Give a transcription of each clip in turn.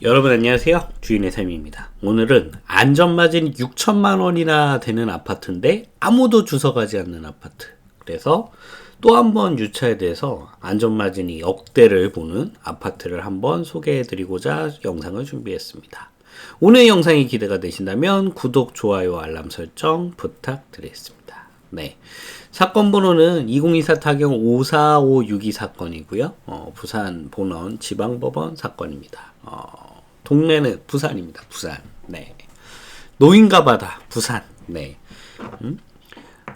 여러분 안녕하세요. 주인의 삶입니다. 오늘은 안전마진이 6천만 원이나 되는 아파트인데 아무도 주워가지 않는 아파트. 그래서 또 한 번 유차에 대해서 안전마진이 역대를 보는 아파트를 한번 소개해드리고자 영상을 준비했습니다. 오늘 영상이 기대가 되신다면 구독, 좋아요, 알람 설정 부탁드리겠습니다. 네. 사건 번호는 2024 타경 5456 사건이고요. 부산 본원 지방법원 사건입니다. 동네는 부산입니다. 부산. 네. 노인가바다. 부산. 네.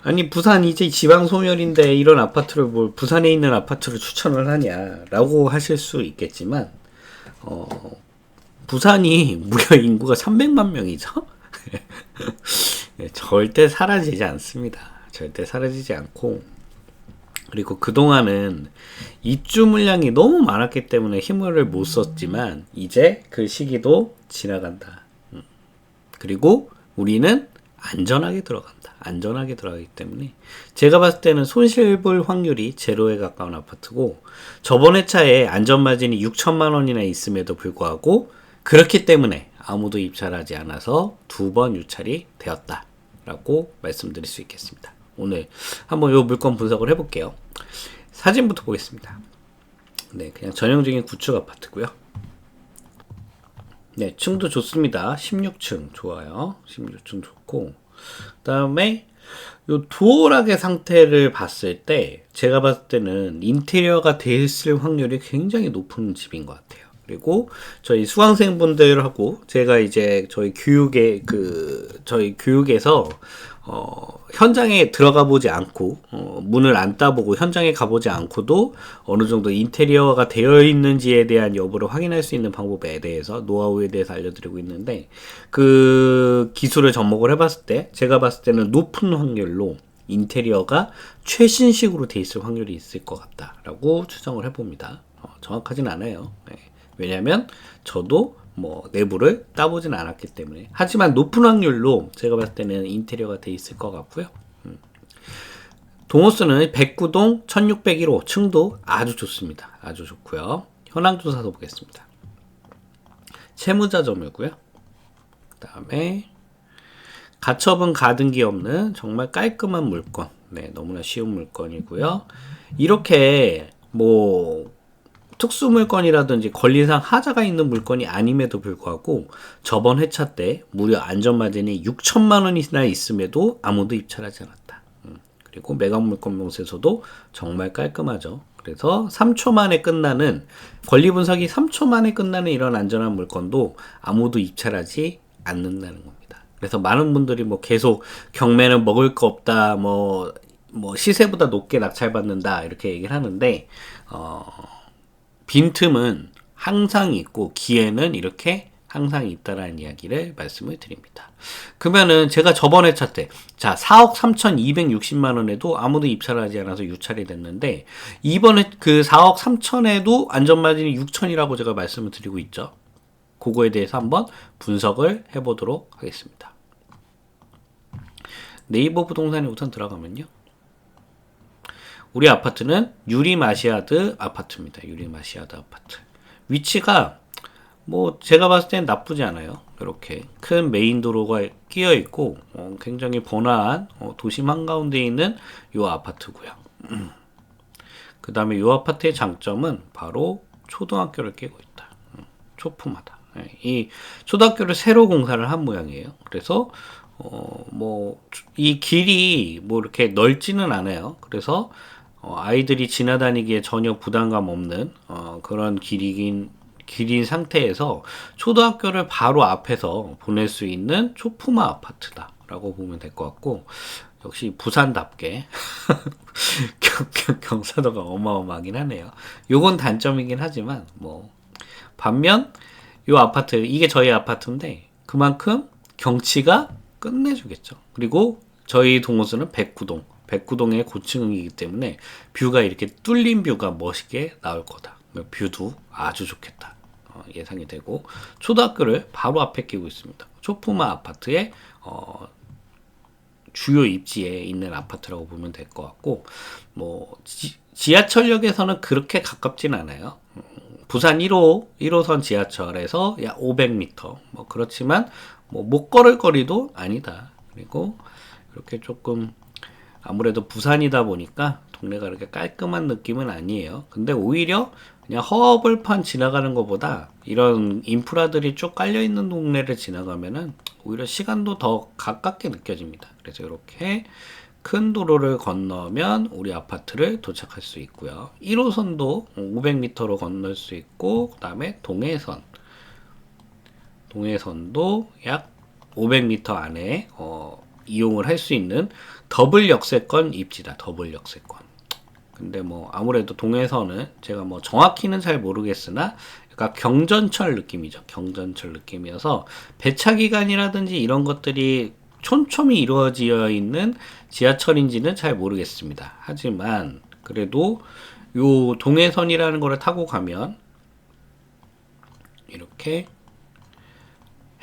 아니 부산 이제 지방 소멸인데 이런 아파트를 뭘 부산에 있는 아파트를 추천을 하냐라고 하실 수 있겠지만 부산이 무려 인구가 300만 명이죠. 네, 절대 사라지지 않습니다. 절대 사라지지 않고, 그리고 그동안은 입주 물량이 너무 많았기 때문에 힘을 못 썼지만 이제 그 시기도 지나간다. 그리고 우리는 안전하게 들어간다. 안전하게 들어가기 때문에 제가 봤을 때는 손실볼 확률이 제로에 가까운 아파트고, 저번 회차에 안전마진이 6천만 원이나 있음에도 불구하고 그렇기 때문에 아무도 입찰하지 않아서 두 번 유찰이 되었다 라고 말씀드릴 수 있겠습니다. 오늘 한번 이 물건 분석을 해볼게요. 사진부터 보겠습니다. 네, 그냥 전형적인 구축 아파트고요. 네, 층도 좋습니다. 16층 좋아요. 16층 좋고, 그 다음에 요 도어락의 상태를 봤을 때 제가 봤을 때는 인테리어가 돼 있을 확률이 굉장히 높은 집인 것 같아요. 그리고 저희 수강생분들하고 제가 이제 저희 교육에서 현장에 들어가 보지 않고 문을 안 따보고 현장에 가보지 않고도 어느 정도 인테리어가 되어 있는지에 대한 여부를 확인할 수 있는 방법에 대해서 노하우에 대해서 알려드리고 있는데, 그 기술을 접목을 해봤을 때 제가 봤을 때는 높은 확률로 인테리어가 최신식으로 돼 있을 확률이 있을 것 같다라고 추정을 해봅니다. 정확하진 않아요. 네. 왜냐면 저도 뭐 내부를 따보진 않았기 때문에. 하지만 높은 확률로 제가 봤을 때는 인테리어가 돼 있을 것 같고요. 동호수는 109동 1601호 층도 아주 좋습니다. 아주 좋고요. 현황조사도 보겠습니다. 채무자 점유고요. 그 다음에 가처분 가등기 없는 정말 깔끔한 물건. 네, 너무나 쉬운 물건이고요. 이렇게 뭐 특수 물건이라든지 권리상 하자가 있는 물건이 아님에도 불구하고 저번 회차 때 무려 안전마진이 6천만 원이나 있음에도 아무도 입찰하지 않았다. 그리고 매각 물건 명세서도 정말 깔끔하죠. 그래서 3초 만에 끝나는, 권리 분석이 3초 만에 끝나는 이런 안전한 물건도 아무도 입찰하지 않는다는 겁니다. 그래서 많은 분들이 뭐 계속 경매는 먹을 거 없다, 뭐 시세보다 높게 낙찰받는다 이렇게 얘기를 하는데, 빈틈은 항상 있고 기회는 이렇게 항상 있다라는 이야기를 말씀을 드립니다. 그러면은 제가 저번 회차 때, 자, 4억 3,260만 원에도 아무도 입찰하지 않아서 유찰이 됐는데, 이번에 그 4억 3천에도 안전마진이 6천이라고 제가 말씀을 드리고 있죠. 그거에 대해서 한번 분석을 해보도록 하겠습니다. 네이버 부동산에 우선 들어가면요. 우리 아파트는 유리마시아드 아파트입니다. 유리마시아드 아파트. 위치가 뭐 제가 봤을 땐 나쁘지 않아요. 이렇게 큰 메인 도로가 끼어 있고 굉장히 번화한 도심 한가운데 있는 이 아파트고요. 그 다음에 이 아파트의 장점은 바로 초등학교를 끼고 있다. 초품하다. 이 초등학교를 새로 공사를 한 모양이에요. 그래서 이 길이 뭐 이렇게 넓지는 않아요. 그래서 아이들이 지나다니기에 전혀 부담감 없는 그런 길인 상태에서 초등학교를 바로 앞에서 보낼 수 있는 초품화 아파트다라고 보면 될 것 같고, 역시 부산답게 경사도가 어마어마하긴 하네요. 요건 단점이긴 하지만 뭐 반면 요 아파트, 이게 저희 아파트인데 그만큼 경치가 끝내주겠죠. 그리고 저희 동호수는 109동의 고층이기 때문에 뷰가 이렇게 뚫린 뷰가 멋있게 나올 거다. 뷰도 아주 좋겠다 예상이 되고, 초등학교를 바로 앞에 끼고 있습니다. 초품화 아파트의 주요 입지에 있는 아파트라고 보면 될 것 같고, 뭐 지하철역에서는 그렇게 가깝진 않아요. 부산 1호선 지하철에서 약 500m. 뭐 그렇지만 뭐 못 걸을 거리도 아니다. 그리고 이렇게 조금 아무래도 부산이다 보니까 동네가 그렇게 깔끔한 느낌은 아니에요. 근데 오히려 그냥 허벌판 지나가는 것보다 이런 인프라들이 쭉 깔려있는 동네를 지나가면은 오히려 시간도 더 가깝게 느껴집니다. 그래서 이렇게 큰 도로를 건너면 우리 아파트를 도착할 수 있고요. 1호선도 500m로 건널 수 있고, 그 다음에 동해선도 약 500m 안에 이용을 할 수 있는 더블 역세권 입지다. 더블 역세권. 근데 뭐 아무래도 동해선은 제가 뭐 정확히는 잘 모르겠으나 약간 경전철 느낌이죠. 경전철 느낌이어서 배차 기간이라든지 이런 것들이 촘촘히 이루어져 있는 지하철인지는 잘 모르겠습니다. 하지만 그래도 요 동해선이라는 거를 타고 가면 이렇게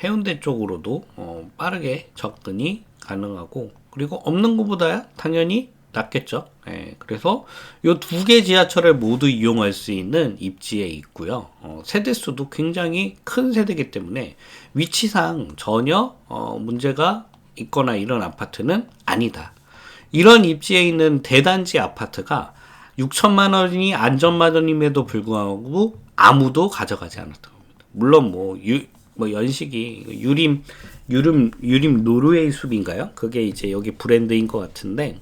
해운대 쪽으로도 빠르게 접근이 가능하고, 그리고 없는 것보다 당연히 낫겠죠. 예, 그래서 요 두 개 지하철을 모두 이용할 수 있는 입지에 있고요. 세대수도 굉장히 큰 세대이기 때문에 위치상 전혀 문제가 있거나 이런 아파트는 아니다. 이런 입지에 있는 대단지 아파트가 6천만 원이 안전마당임에도 불구하고 아무도 가져가지 않았던 겁니다. 물론 뭐 연식이 유림 노르웨이 숲인가요? 그게 이제 여기 브랜드인 것 같은데,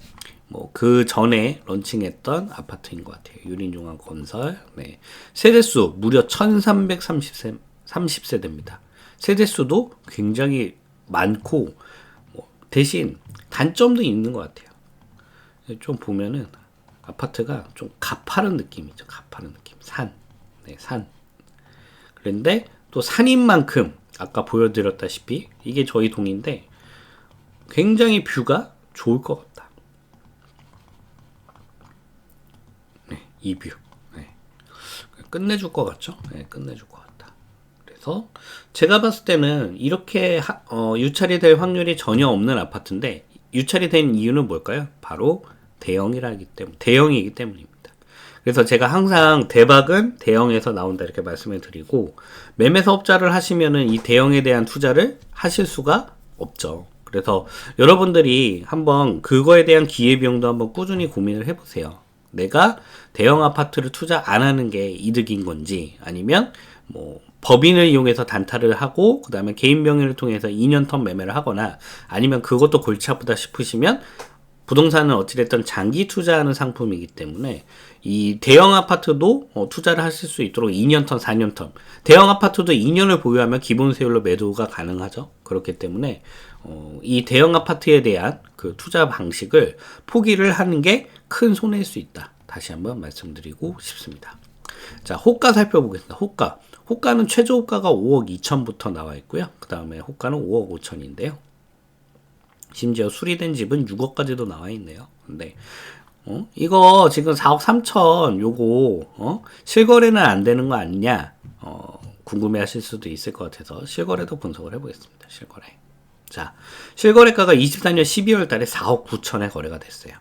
뭐 그 전에 런칭했던 아파트인 것 같아요. 유림종합건설. 네. 세대수 무려 1330세대입니다. 세대수도 굉장히 많고, 대신 단점도 있는 것 같아요. 좀 보면은 아파트가 좀 가파른 느낌이죠. 가파른 느낌. 네, 산. 그런데 또 산인 만큼 아까 보여드렸다시피 이게 저희 동인데 굉장히 뷰가 좋을 것 같다. 네, 이 뷰. 네. 끝내줄 것 같죠? 네, 끝내줄 것 같다. 그래서 제가 봤을 때는 이렇게 유찰이 될 확률이 전혀 없는 아파트인데, 유찰이 된 이유는 뭘까요? 바로 대형이기 때문입니다. 그래서 제가 항상 대박은 대형에서 나온다 이렇게 말씀을 드리고, 매매 사업자를 하시면은 이 대형에 대한 투자를 하실 수가 없죠. 그래서 여러분들이 한번 그거에 대한 기회비용도 한번 꾸준히 고민을 해보세요. 내가 대형 아파트를 투자 안 하는 게 이득인 건지, 아니면 뭐 법인을 이용해서 단타를 하고 그 다음에 개인 명의를 통해서 2년 텀 매매를 하거나, 아니면 그것도 골치 아프다 싶으시면 부동산은 어찌됐든 장기 투자하는 상품이기 때문에 이 대형 아파트도 투자를 하실 수 있도록 2년 턴, 4년 턴. 대형 아파트도 2년을 보유하면 기본 세율로 매도가 가능하죠. 그렇기 때문에 이 대형 아파트에 대한 그 투자 방식을 포기를 하는 게 큰 손해일 수 있다. 다시 한번 말씀드리고 싶습니다. 자, 호가 살펴보겠습니다. 호가는 최저 호가가 5억 2천부터 나와 있고요. 그 다음에 호가는 5억 5천인데요. 심지어 수리된 집은 6억까지도 나와 있네요. 근데 이거 지금 4억 3천 요거 실거래는 안 되는 거 아니냐 궁금해 하실 수도 있을 것 같아서 실거래도 분석을 해보겠습니다. 실거래. 자, 실거래가가 24년 12월 달에 4억 9천에 거래가 됐어요.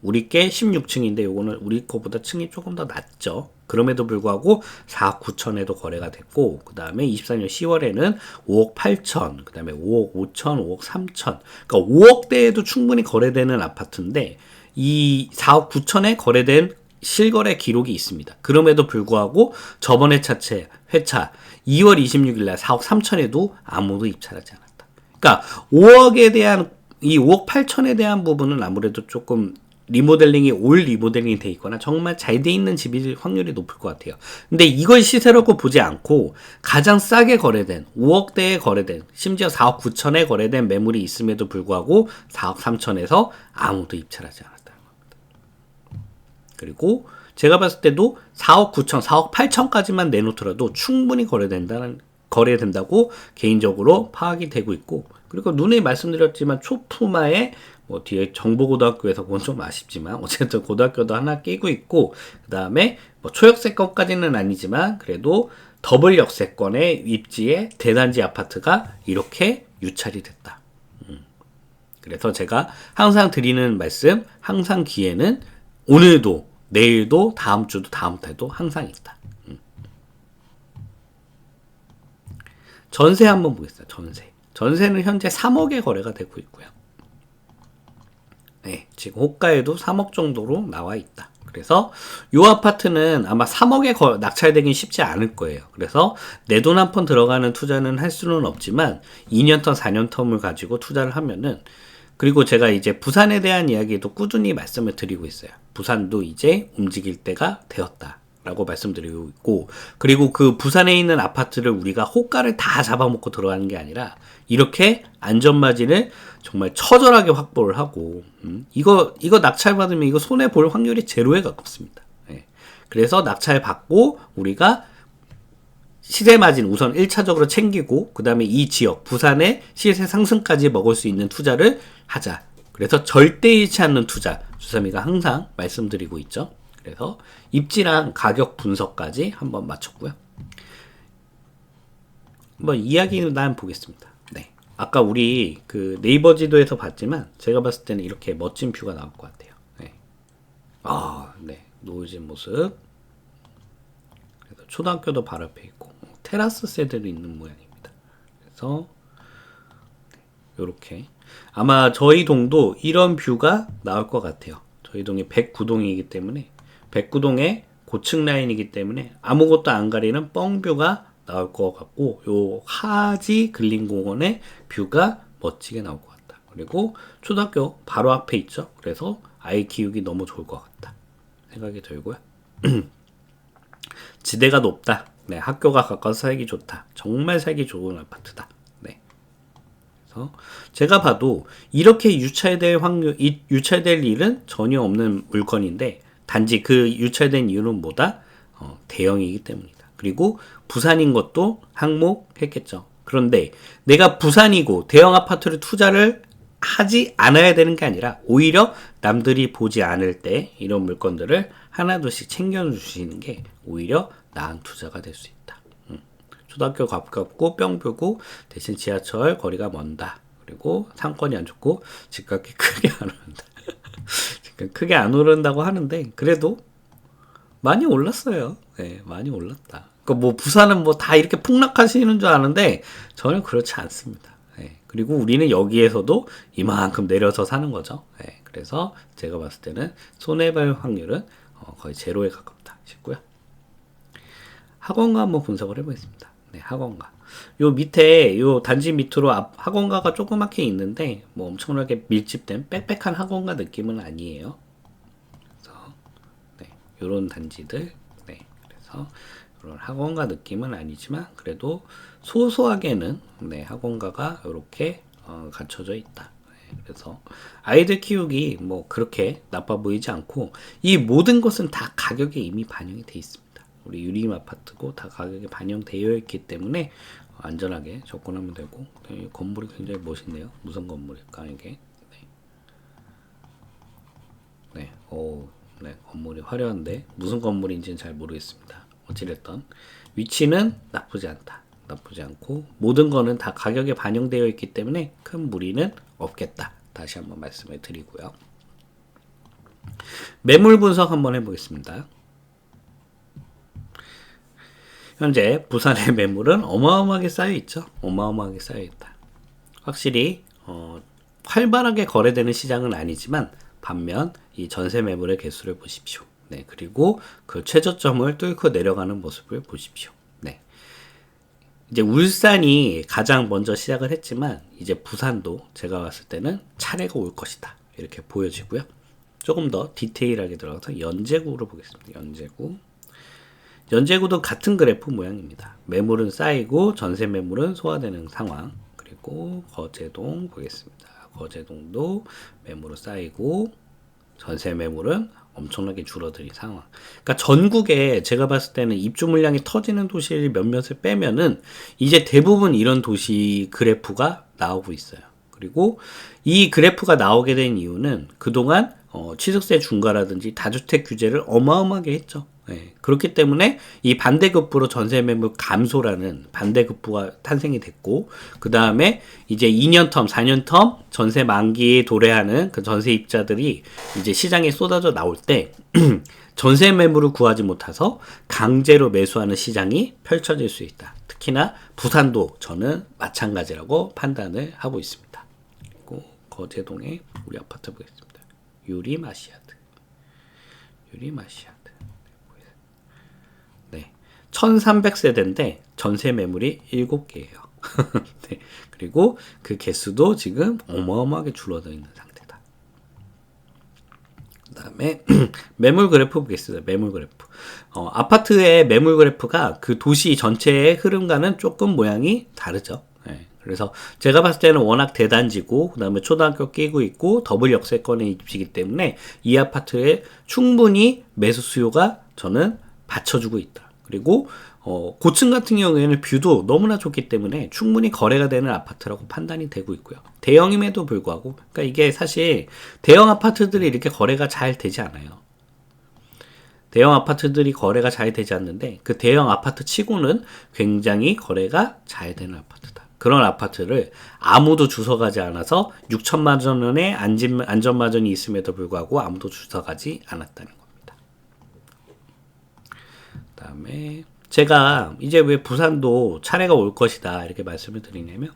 우리 게 16층인데 요거는 우리 거보다 층이 조금 더 낮죠. 그럼에도 불구하고 4억 9천에도 거래가 됐고, 그 다음에 24년 10월에는 5억 8천, 그 다음에 5억 5천, 5억 3천. 그러니까 5억대에도 충분히 거래되는 아파트인데 이 4억 9천에 거래된 실거래 기록이 있습니다. 그럼에도 불구하고 저번 회차 2월 26일 날 4억 3천에도 아무도 입찰하지 않았다. 그러니까 5억에 대한 이 5억 8천에 대한 부분은 아무래도 조금 올 리모델링이 돼 있거나 정말 잘 돼 있는 집일 확률이 높을 것 같아요. 근데 이걸 시세라고 보지 않고 가장 싸게 거래된 5억대에 거래된, 심지어 4억 9천에 거래된 매물이 있음에도 불구하고 4억 3천에서 아무도 입찰하지 않았다는 겁니다. 그리고 제가 봤을 때도 4억 9천, 4억 8천까지만 내놓더라도 충분히 거래된다고 개인적으로 파악이 되고 있고, 그리고 눈에 말씀드렸지만 초품화에 뭐 뒤에 정보고등학교에서 그건 좀 아쉽지만 어쨌든 고등학교도 하나 끼고 있고, 그 다음에 뭐 초역세권까지는 아니지만 그래도 더블 역세권의 입지에 대단지 아파트가 이렇게 유찰이 됐다. 그래서 제가 항상 드리는 말씀, 항상 기회는 오늘도 내일도 다음 주도 다음 달도 항상 있다. 전세 한번 보겠습니다. 전세는 현재 3억에 거래가 되고 있고요. 네, 지금 호가에도 3억 정도로 나와 있다. 그래서 이 아파트는 아마 3억에 낙찰되긴 쉽지 않을 거예요. 그래서 내 돈 한 푼 들어가는 투자는 할 수는 없지만 2년 텀, 4년 텀을 가지고 투자를 하면은, 그리고 제가 이제 부산에 대한 이야기도 꾸준히 말씀을 드리고 있어요. 부산도 이제 움직일 때가 되었다 라고 말씀드리고 있고, 그리고 그 부산에 있는 아파트를 우리가 호가를 다 잡아먹고 들어가는 게 아니라 이렇게 안전마진을 정말 처절하게 확보를 하고, 이거 낙찰 받으면 이거 손해 볼 확률이 제로에 가깝습니다. 예. 그래서 낙찰 받고 우리가 시세 마진 우선 1차적으로 챙기고, 그 다음에 이 지역 부산의 시세 상승까지 먹을 수 있는 투자를 하자. 그래서 절대 잃지 않는 투자, 주삼이가 항상 말씀드리고 있죠. 그래서 입지랑 가격 분석까지 한번 마쳤고요. 한번 이야기를 난 보겠습니다. 네. 아까 우리 그 네이버 지도에서 봤지만 제가 봤을 때는 이렇게 멋진 뷰가 나올 것 같아요. 네. 네. 놓여진 모습. 그래서 초등학교도 바로 앞에 있고 테라스 세대도 있는 모양입니다. 그래서 이렇게 아마 저희 동도 이런 뷰가 나올 것 같아요. 저희 동이 109동이기 때문에 109동의 고층 라인이기 때문에 아무것도 안 가리는 뻥뷰가 나올 것 같고, 요 하지 근린공원의 뷰가 멋지게 나올 것 같다. 그리고 초등학교 바로 앞에 있죠. 그래서 아이 키우기 너무 좋을 것 같다 생각이 들고요. 지대가 높다. 네, 학교가 가까워서 살기 좋다. 정말 살기 좋은 아파트다. 네. 그래서 제가 봐도 이렇게 유찰될 일은 전혀 없는 물건인데, 단지 그 유찰된 이유는 뭐다? 대형이기 때문이다. 그리고 부산인 것도 항목했겠죠. 그런데 내가 부산이고 대형 아파트를 투자를 하지 않아야 되는 게 아니라 오히려 남들이 보지 않을 때 이런 물건들을 하나둘씩 챙겨주시는 게 오히려 나은 투자가 될 수 있다. 초등학교 가깝고 뿅뷰고 대신 지하철 거리가 먼다. 그리고 상권이 안 좋고 집값이 크게 안 오른다. 크게 안 오른다고 하는데 그래도 많이 올랐어요. 네, 많이 올랐다. 그러니까 뭐 부산은 뭐 다 이렇게 폭락하시는 줄 아는데 전혀 그렇지 않습니다. 네, 그리고 우리는 여기에서도 이만큼 내려서 사는 거죠. 네, 그래서 제가 봤을 때는 손해볼 확률은 거의 제로에 가깝다 싶고요. 학원가 한번 분석을 해보겠습니다. 네, 학원가. 요 밑에 요 단지 밑으로 학원가가 조그맣게 있는데 뭐 엄청나게 밀집된 빽빽한 학원가 느낌은 아니에요. 그래서 네, 요런 단지들, 네, 그래서 이런 학원가 느낌은 아니지만 그래도 소소하게는 네, 학원가가 이렇게 갖춰져 있다. 네, 그래서 아이들 키우기 뭐 그렇게 나빠 보이지 않고 이 모든 것은 다 가격에 이미 반영이 돼 있습니다. 우리 유림 아파트고 다 가격에 반영되어 있기 때문에 안전하게 접근하면 되고, 이 건물이 굉장히 멋있네요. 무슨 건물일까 이게? 네, 네, 건물이 화려한데 무슨 건물인지는 잘 모르겠습니다. 어찌됐든 위치는 나쁘지 않다. 나쁘지 않고 모든 거는 다 가격에 반영되어 있기 때문에 큰 무리는 없겠다. 다시 한번 말씀을 드리고요. 매물 분석 한번 해보겠습니다. 현재 부산의 매물은 어마어마하게 쌓여있죠. 어마어마하게 쌓여있다. 확실히 활발하게 거래되는 시장은 아니지만 반면 이 전세 매물의 개수를 보십시오. 네, 그리고 그 최저점을 뚫고 내려가는 모습을 보십시오. 네, 이제 울산이 가장 먼저 시작을 했지만 이제 부산도 제가 봤을 때는 차례가 올 것이다. 이렇게 보여지고요. 조금 더 디테일하게 들어가서 연제구로 보겠습니다. 연제구도 같은 그래프 모양입니다. 매물은 쌓이고 전세 매물은 소화되는 상황. 그리고 거제동 보겠습니다. 거제동도 매물은 쌓이고 전세 매물은 엄청나게 줄어드는 상황. 그러니까 전국에 제가 봤을 때는 입주 물량이 터지는 도시를 몇몇을 빼면은 이제 대부분 이런 도시 그래프가 나오고 있어요. 그리고 이 그래프가 나오게 된 이유는 그동안 취득세 중과라든지 다주택 규제를 어마어마하게 했죠. 네, 그렇기 때문에 이 반대급부로 전세 매물 감소라는 반대급부가 탄생이 됐고, 그 다음에 이제 2년 텀, 4년 텀 전세 만기에 도래하는 그 전세입자들이 이제 시장에 쏟아져 나올 때 전세 매물을 구하지 못해서 강제로 매수하는 시장이 펼쳐질 수 있다. 특히나 부산도 저는 마찬가지라고 판단을 하고 있습니다. 그리고 거제동에 우리 아파트 보겠습니다. 유리마시아드. 네. 1300세대인데 전세 매물이 7개예요. 네. 그리고 그 개수도 지금 어마어마하게 줄어들어 있는 상태다. 그 다음에 매물 그래프 보겠습니다. 매물 그래프. 아파트의 매물 그래프가 그 도시 전체의 흐름과는 조금 모양이 다르죠. 네. 그래서 제가 봤을 때는 워낙 대단지고 그 다음에 초등학교 끼고 있고 더블 역세권의 입지이기 때문에 이 아파트에 충분히 매수 수요가 저는 받쳐주고 있다. 그리고 고층 같은 경우에는 뷰도 너무나 좋기 때문에 충분히 거래가 되는 아파트라고 판단이 되고 있고요. 대형임에도 불구하고, 그러니까 이게 사실 대형 아파트들이 이렇게 거래가 잘 되지 않아요. 대형 아파트들이 거래가 잘 되지 않는데 그 대형 아파트 치고는 굉장히 거래가 잘 되는 아파트다. 그런 아파트를 아무도 주워가지 않아서 6천만 원의 안전마진이 있음에도 불구하고 아무도 주워가지 않았다는 겁니다. 그 다음에 제가 이제 왜 부산도 차례가 올 것이다 이렇게 말씀을 드리냐면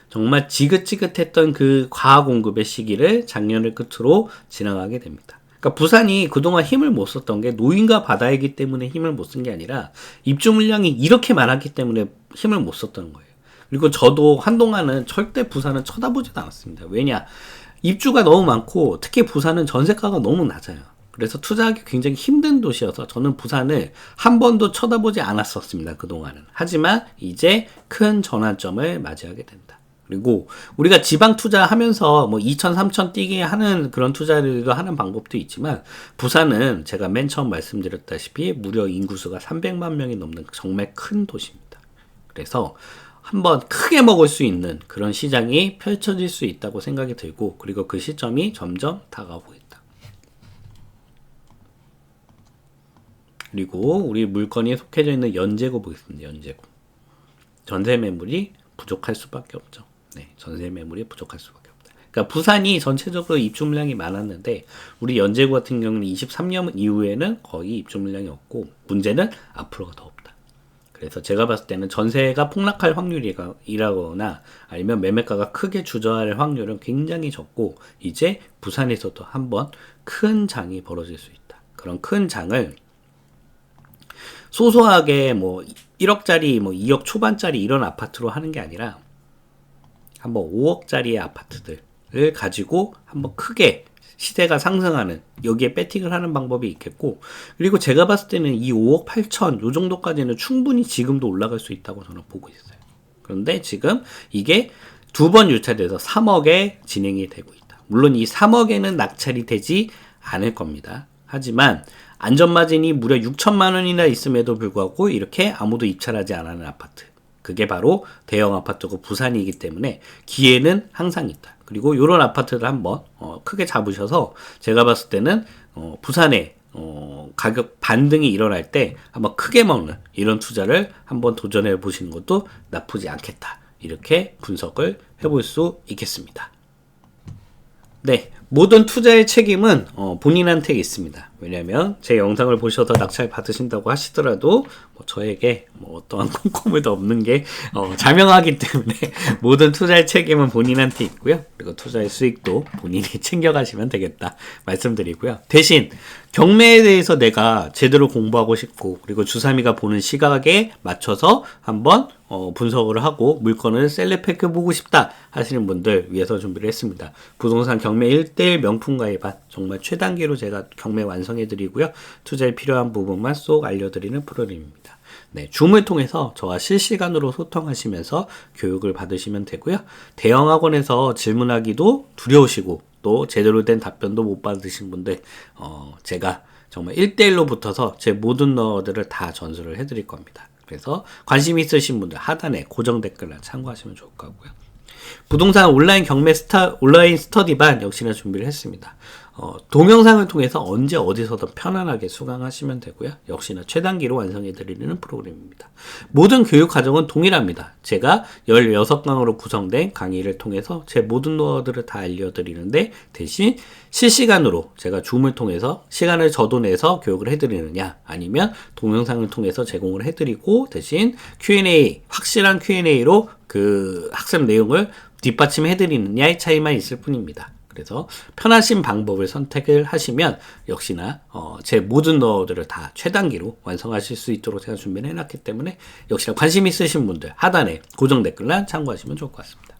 정말 지긋지긋했던 그 과학 공급의 시기를 작년을 끝으로 지나가게 됩니다. 그러니까 부산이 그동안 힘을 못 썼던 게 노인과 바다이기 때문에 힘을 못 쓴 게 아니라 입주 물량이 이렇게 많았기 때문에 힘을 못 썼던 거예요. 그리고 저도 한동안은 절대 부산은 쳐다보지도 않았습니다. 왜냐? 입주가 너무 많고 특히 부산은 전세가가 너무 낮아요. 그래서 투자하기 굉장히 힘든 도시여서 저는 부산을 한 번도 쳐다보지 않았었습니다. 그동안은. 하지만 이제 큰 전환점을 맞이하게 된다. 그리고 우리가 지방 투자하면서 뭐 2천, 3천 뛰게 하는 그런 투자를 하는 방법도 있지만 부산은 제가 맨 처음 말씀드렸다시피 무려 인구수가 300만 명이 넘는 정말 큰 도시입니다. 그래서 한번 크게 먹을 수 있는 그런 시장이 펼쳐질 수 있다고 생각이 들고 그리고 그 시점이 점점 다가오고 있다. 그리고 우리 물건이 속해져 있는 연제구 보겠습니다. 연제구. 전세 매물이 부족할 수밖에 없죠. 네, 전세 매물이 부족할 수밖에 없다. 그러니까 부산이 전체적으로 입주 물량이 많았는데 우리 연제구 같은 경우는 23년 이후에는 거의 입주 물량이 없고 문제는 앞으로가 더 없다. 그래서 제가 봤을 때는 전세가 폭락할 확률이라거나 아니면 매매가가 크게 주저할 확률은 굉장히 적고 이제 부산에서도 한번 큰 장이 벌어질 수 있다. 그런 큰 장을 소소하게 뭐 1억짜리 뭐 2억 초반짜리 이런 아파트로 하는 게 아니라 한번 5억짜리의 아파트들을 가지고 한번 크게 시세가 상승하는 여기에 배팅을 하는 방법이 있겠고 그리고 제가 봤을 때는 이 5억 8천 요 정도까지는 충분히 지금도 올라갈 수 있다고 저는 보고 있어요. 그런데 지금 이게 두 번 유찰돼서 3억에 진행이 되고 있다. 물론 이 3억에는 낙찰이 되지 않을 겁니다. 하지만 안전마진이 무려 6천만 원이나 있음에도 불구하고 이렇게 아무도 입찰하지 않는 아파트. 그게 바로 대형 아파트고 부산이기 때문에 기회는 항상 있다. 그리고 이런 아파트를 한번 크게 잡으셔서 제가 봤을 때는 부산에 가격 반등이 일어날 때 한번 크게 먹는 이런 투자를 한번 도전해 보시는 것도 나쁘지 않겠다. 이렇게 분석을 해볼 수 있겠습니다. 네, 모든 투자의 책임은 본인한테 있습니다. 왜냐하면 제 영상을 보셔서 낙찰 받으신다고 하시더라도 저에게 어떠한 꼼꼼함도 없는 게 자명하기 때문에 모든 투자의 책임은 본인한테 있고요. 그리고 투자의 수익도 본인이 챙겨가시면 되겠다 말씀드리고요. 대신 경매에 대해서 내가 제대로 공부하고 싶고 그리고 주삼이가 보는 시각에 맞춰서 한번 분석을 하고 물건을 셀렉해 보고 싶다 하시는 분들 위해서 준비를 했습니다. 부동산 경매 1대1 명품 가입한 정말 최단계로 제가 경매 완성해 드리고요. 투자에 필요한 부분만 쏙 알려드리는 프로그램입니다. 네, 줌을 통해서 저와 실시간으로 소통하시면서 교육을 받으시면 되고요. 대형 학원에서 질문하기도 두려우시고 또 제대로 된 답변도 못 받으신 분들 제가 정말 1대1로 붙어서 제 모든 너들을 다 전수를 해드릴 겁니다. 그래서 관심 있으신 분들 하단에 고정 댓글을 참고하시면 좋을 것 같고요. 부동산 온라인 스터디반 역시나 준비를 했습니다. 동영상을 통해서 언제 어디서든 편안하게 수강하시면 되고요. 역시나 최단기로 완성해드리는 프로그램입니다. 모든 교육 과정은 동일합니다. 제가 16강으로 구성된 강의를 통해서 제 모든 노하우들을 다 알려드리는데 대신 실시간으로 제가 줌을 통해서 시간을 저도 내서 교육을 해드리느냐 아니면 동영상을 통해서 제공을 해드리고 대신 Q&A, 확실한 Q&A로 그 학습 내용을 뒷받침해드리느냐의 차이만 있을 뿐입니다. 그래서 편하신 방법을 선택을 하시면 역시나 제 모든 노하우들을 다 최단기로 완성하실 수 있도록 제가 준비를 해놨기 때문에 역시나 관심 있으신 분들 하단에 고정 댓글란 참고하시면 좋을 것 같습니다.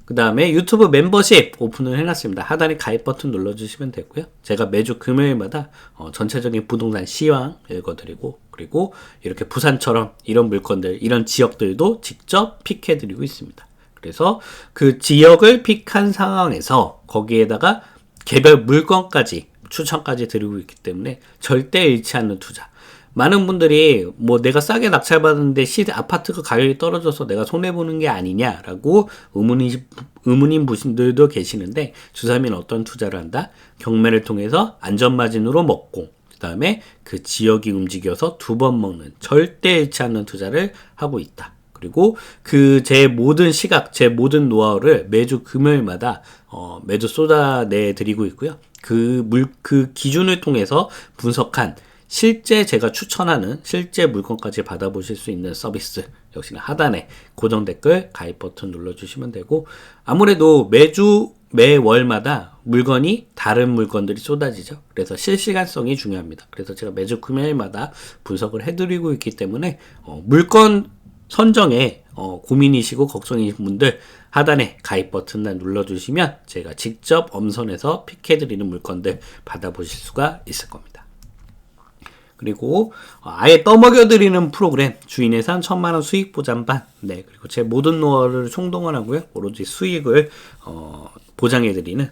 그 다음에 유튜브 멤버십 오픈을 해놨습니다. 하단에 가입 버튼 눌러주시면 되고요. 제가 매주 금요일마다 전체적인 부동산 시황 읽어드리고 그리고 이렇게 부산처럼 이런 물건들 이런 지역들도 직접 픽해드리고 있습니다. 그래서 그 지역을 픽한 상황에서 거기에다가 개별 물건까지 추천까지 드리고 있기 때문에 절대 잃지 않는 투자. 많은 분들이 뭐 내가 싸게 낙찰받았는데 아파트가 가격이 떨어져서 내가 손해보는 게 아니냐라고 의문인 분들도 계시는데 주사위는 어떤 투자를 한다? 경매를 통해서 안전마진으로 먹고 그 다음에 그 지역이 움직여서 2번 먹는 절대 잃지 않는 투자를 하고 있다. 그리고 그 제 모든 시각, 제 모든 노하우를 매주 금요일마다 매주 쏟아내 드리고 있고요. 그 기준을 통해서 분석한 실제 제가 추천하는 실제 물건까지 받아보실 수 있는 서비스 역시나 하단에 고정 댓글 가입 버튼 눌러주시면 되고 아무래도 매월마다 물건이 다른 물건들이 쏟아지죠. 그래서 실시간성이 중요합니다. 그래서 제가 매주 금요일마다 분석을 해드리고 있기 때문에 물건 선정에 고민이시고 걱정이신 분들 하단에 가입 버튼을 눌러주시면 제가 직접 엄선해서 픽해드리는 물건들 받아보실 수가 있을 겁니다. 그리고 아예 떠먹여드리는 프로그램 주인 예산 1000만원 수익 보장반 네 그리고 제 모든 노하우를 총동원하고요 오로지 수익을 보장해드리는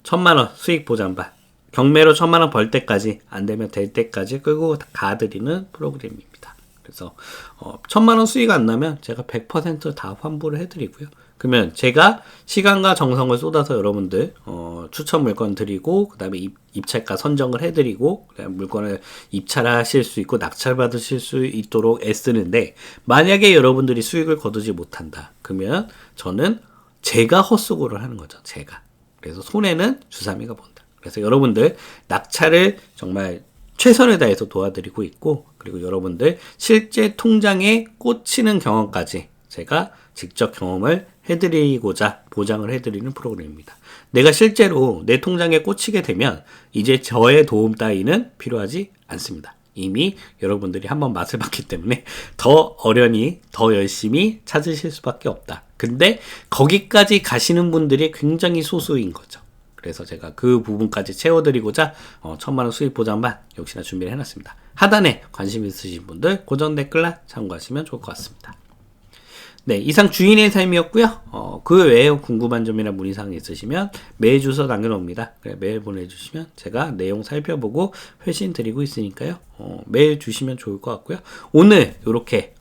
1000만원 수익 보장반 경매로 1000만원 벌 때까지 안되면 될 때까지 끌고 가드리는 프로그램입니다. 그래서 1000만원 수익 안 나면 제가 100% 다 환불을 해드리고요. 그러면 제가 시간과 정성을 쏟아서 여러분들 추천 물건 드리고 그 다음에 입찰가 선정을 해드리고 그다음에 물건을 입찰하실 수 있고 낙찰 받으실 수 있도록 애쓰는데 만약에 여러분들이 수익을 거두지 못한다. 그러면 저는 제가 헛수고를 하는 거죠. 제가. 그래서 손해는 주사위가 본다. 그래서 여러분들 낙찰을 정말 최선을 다해서 도와드리고 있고 그리고 여러분들 실제 통장에 꽂히는 경험까지 제가 직접 경험을 해드리고자 보장을 해드리는 프로그램입니다. 내가 실제로 내 통장에 꽂히게 되면 이제 저의 도움 따위는 필요하지 않습니다. 이미 여러분들이 한번 맛을 봤기 때문에 더 어련히 더 열심히 찾으실 수밖에 없다. 근데 거기까지 가시는 분들이 굉장히 소수인 거죠. 그래서 제가 그 부분까지 채워드리고자 1000만원 수익 보장반 역시나 준비를 해놨습니다. 하단에 관심 있으신 분들 고정 댓글란 참고하시면 좋을 것 같습니다. 네, 이상 주인의 삶이었고요. 그 외에 궁금한 점이나 문의사항 있으시면 메일 주소 남겨놓습니다. 메일 보내주시면 제가 내용 살펴보고 회신 드리고 있으니까요. 메일 주시면 좋을 것 같고요. 오늘 이렇게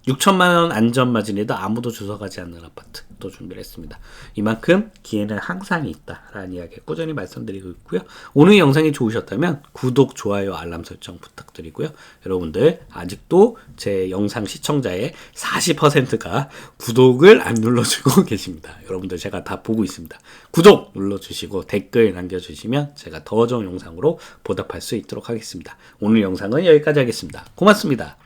6천만원 안전마진에도 아무도 주워가지 않는 아파트 또 준비를 했습니다. 이만큼 기회는 항상 있다라는 이야기 꾸준히 말씀드리고 있고요. 오늘 영상이 좋으셨다면 구독, 좋아요, 알람 설정 부탁드리고요. 여러분들 아직도 제 영상 시청자의 40%가 구독을 안 눌러주고 계십니다. 여러분들 제가 다 보고 있습니다. 구독 눌러주시고 댓글 남겨주시면 제가 더 좋은 영상으로 보답할 수 있도록 하겠습니다. 오늘 영상은 여기까지 하겠습니다. 고맙습니다.